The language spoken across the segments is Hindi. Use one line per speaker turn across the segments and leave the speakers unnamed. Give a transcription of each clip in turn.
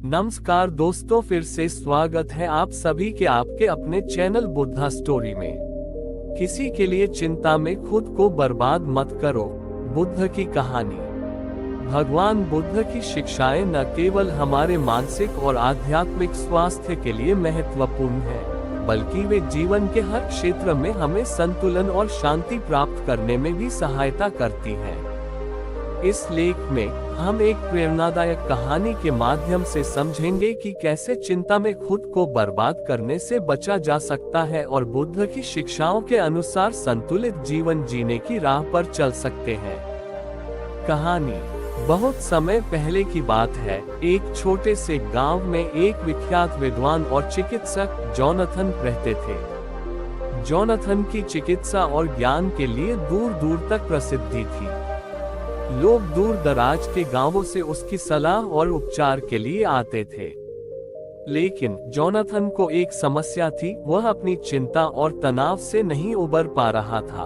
नमस्कार दोस्तों, फिर से स्वागत है आप सभी के आपके अपने चैनल बुद्धा स्टोरी में। किसी के लिए चिंता में खुद को बर्बाद मत करो। बुद्ध की कहानी। भगवान बुद्ध की शिक्षाएं न केवल हमारे मानसिक और आध्यात्मिक स्वास्थ्य के लिए महत्वपूर्ण है, बल्कि वे जीवन के हर क्षेत्र में हमें संतुलन और शांति प्राप्त करने में भी सहायता करती हैं। इस लेख में हम एक प्रेरणादायक कहानी के माध्यम से समझेंगे कि कैसे चिंता में खुद को बर्बाद करने से बचा जा सकता है और बुद्ध की शिक्षाओं के अनुसार संतुलित जीवन जीने की राह पर चल सकते हैं। कहानी। बहुत समय पहले की बात है। एक छोटे से गांव में एक विख्यात विद्वान और चिकित्सक जोनाथन रहते थे। जोनाथन की चिकित्सा और ज्ञान के लिए दूर दूर तक प्रसिद्धि थी। लोग दूर दराज के गांवों से उसकी सलाह और उपचार के लिए आते थे। लेकिन जोनाथन को एक समस्या थी। वह अपनी चिंता और तनाव से नहीं उबर पा रहा था।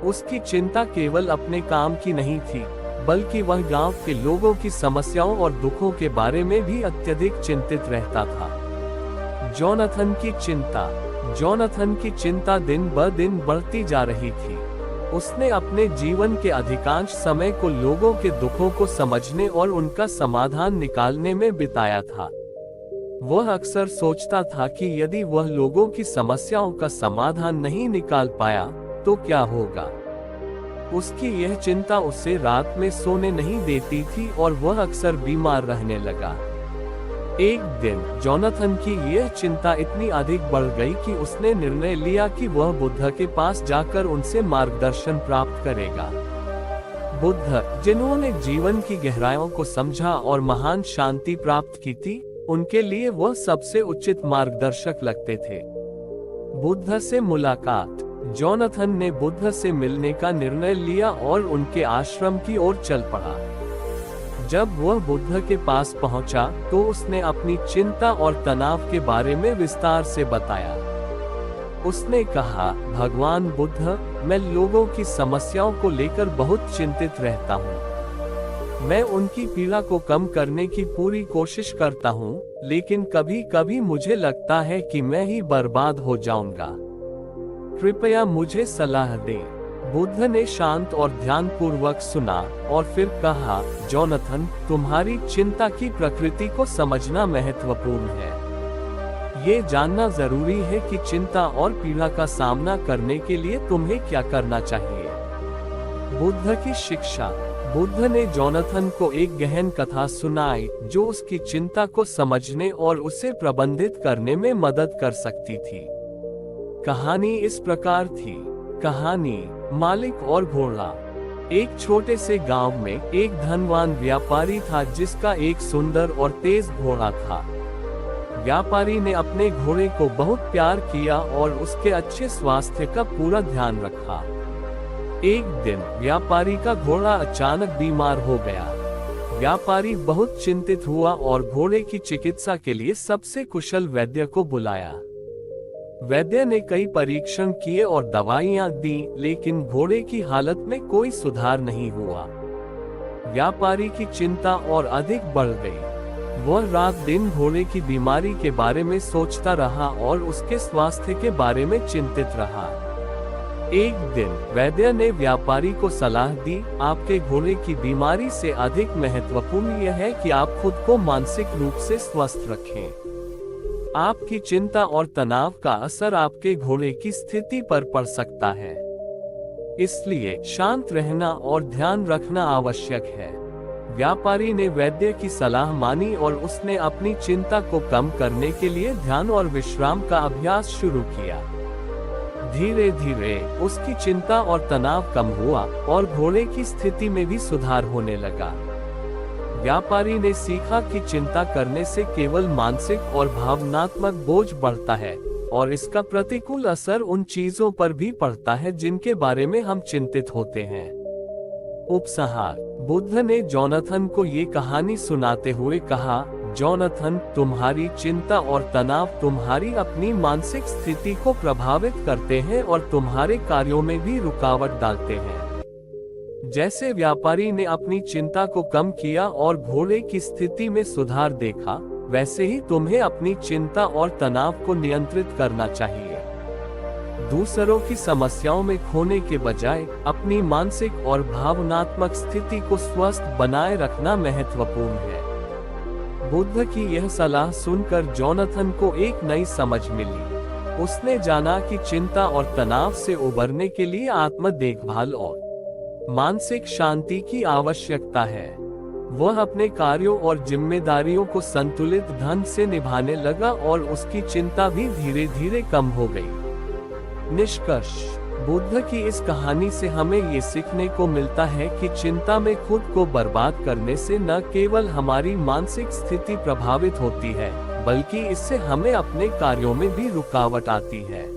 उसकी चिंता केवल अपने काम की नहीं थी, बल्कि वह गांव के लोगों की समस्याओं और दुखों के बारे में भी अत्यधिक चिंतित रहता था। जोनाथन की चिंता दिन ब दिन बढ़ती जा रही थी। उसने अपने जीवन के अधिकांश समय को लोगों के दुखों को समझने और उनका समाधान निकालने में बिताया था। वह अक्सर सोचता था कि यदि वह लोगों की समस्याओं का समाधान नहीं निकाल पाया तो क्या होगा। उसकी यह चिंता उसे रात में सोने नहीं देती थी और वह अक्सर बीमार रहने लगा। एक दिन जोनाथन की यह चिंता इतनी अधिक बढ़ गई कि उसने निर्णय लिया कि वह बुद्ध के पास जाकर उनसे मार्गदर्शन प्राप्त करेगा। बुद्ध, जिन्होंने जीवन की गहराइयों को समझा और महान शांति प्राप्त की थी, उनके लिए वह सबसे उचित मार्गदर्शक लगते थे। बुद्ध से मुलाकात। जोनाथन ने बुद्ध से मिलने का निर्णय लिया और उनके आश्रम की ओर चल पड़ा। जब वह बुद्ध के पास पहुंचा तो उसने अपनी चिंता और तनाव के बारे में विस्तार से बताया। उसने कहा, भगवान बुद्ध, मैं लोगों की समस्याओं को लेकर बहुत चिंतित रहता हूँ। मैं उनकी पीड़ा को कम करने की पूरी कोशिश करता हूँ, लेकिन कभी कभी मुझे लगता है कि मैं ही बर्बाद हो जाऊंगा। कृपया मुझे सलाह दें। बुद्ध ने शांत और ध्यानपूर्वक सुना और फिर कहा, जोनाथन, तुम्हारी चिंता की प्रकृति को समझना महत्वपूर्ण है। ये जानना जरूरी है कि चिंता और पीड़ा का सामना करने के लिए तुम्हें क्या करना चाहिए। बुद्ध की शिक्षा। बुद्ध ने जोनाथन को एक गहन कथा सुनाई जो उसकी चिंता को समझने और उसे प्रबंधित करने में मदद कर सकती थी। कहानी इस प्रकार थी। कहानी। मालिक और घोड़ा। एक छोटे से गांव में एक धनवान व्यापारी था जिसका एक सुंदर और तेज घोड़ा था। व्यापारी ने अपने घोड़े को बहुत प्यार किया और उसके अच्छे स्वास्थ्य का पूरा ध्यान रखा। एक दिन व्यापारी का घोड़ा अचानक बीमार हो गया। व्यापारी बहुत चिंतित हुआ और घोड़े की चिकित्सा के लिए सबसे कुशल वैद्य को बुलाया। वैद्य ने कई परीक्षण किए और दवाइयां दी, लेकिन घोड़े की हालत में कोई सुधार नहीं हुआ। व्यापारी की चिंता और अधिक बढ़ गई। वह रात दिन घोड़े की बीमारी के बारे में सोचता रहा और उसके स्वास्थ्य के बारे में चिंतित रहा। एक दिन वैद्य ने व्यापारी को सलाह दी, आपके घोड़े की बीमारी से अधिक महत्वपूर्ण यह है कि आप खुद को मानसिक रूप से स्वस्थ रखें। आपकी चिंता और तनाव का असर आपके घोड़े की स्थिति पर पड़ सकता है। इसलिए शांत रहना और ध्यान रखना आवश्यक है। व्यापारी ने वैद्य की सलाह मानी और उसने अपनी चिंता को कम करने के लिए ध्यान और विश्राम का अभ्यास शुरू किया। धीरे धीरे उसकी चिंता और तनाव कम हुआ और घोड़े की स्थिति में भी सुधार होने लगा। व्यापारी ने सीखा कि चिंता करने से केवल मानसिक और भावनात्मक बोझ बढ़ता है और इसका प्रतिकूल असर उन चीजों पर भी पड़ता है जिनके बारे में हम चिंतित होते हैं। उपसंहार। बुद्ध ने जोनाथन को ये कहानी सुनाते हुए कहा, जोनाथन, तुम्हारी चिंता और तनाव तुम्हारी अपनी मानसिक स्थिति को प्रभावित करते हैं और तुम्हारे कार्यों में भी रुकावट डालते हैं। जैसे व्यापारी ने अपनी चिंता को कम किया और घोड़े की स्थिति में सुधार देखा, वैसे ही तुम्हें अपनी चिंता और तनाव को नियंत्रित करना चाहिए। दूसरों की समस्याओं में खोने के बजाय अपनी मानसिक और भावनात्मक स्थिति को स्वस्थ बनाए रखना महत्वपूर्ण है। बुद्ध की यह सलाह सुनकर जोनाथन को एक नई समझ मिली। उसने जाना कि चिंता और तनाव से उबरने के लिए आत्म देखभाल और मानसिक शांति की आवश्यकता है। वह अपने कार्यों और जिम्मेदारियों को संतुलित ढंग से निभाने लगा और उसकी चिंता भी धीरे धीरे कम हो गई। निष्कर्ष: बुद्ध की इस कहानी से हमें ये सीखने को मिलता है कि चिंता में खुद को बर्बाद करने से न केवल हमारी मानसिक स्थिति प्रभावित होती है, बल्कि इससे हमें अपने कार्यों में भी रुकावट आती है।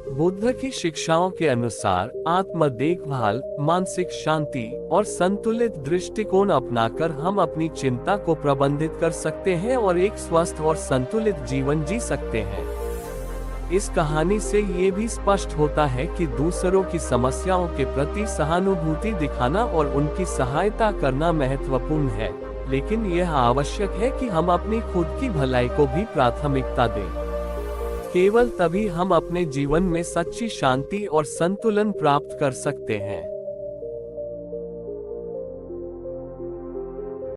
बुद्ध की शिक्षाओं के अनुसार आत्म देखभाल, मानसिक शांति और संतुलित दृष्टिकोण अपनाकर हम अपनी चिंता को प्रबंधित कर सकते हैं और एक स्वस्थ और संतुलित जीवन जी सकते हैं। इस कहानी से ये भी स्पष्ट होता है कि दूसरों की समस्याओं के प्रति सहानुभूति दिखाना और उनकी सहायता करना महत्वपूर्ण है, लेकिन यह आवश्यक है कि हम अपनी खुद की भलाई को भी प्राथमिकता दें। केवल तभी हम अपने जीवन में सच्ची शांति और संतुलन प्राप्त कर सकते हैं।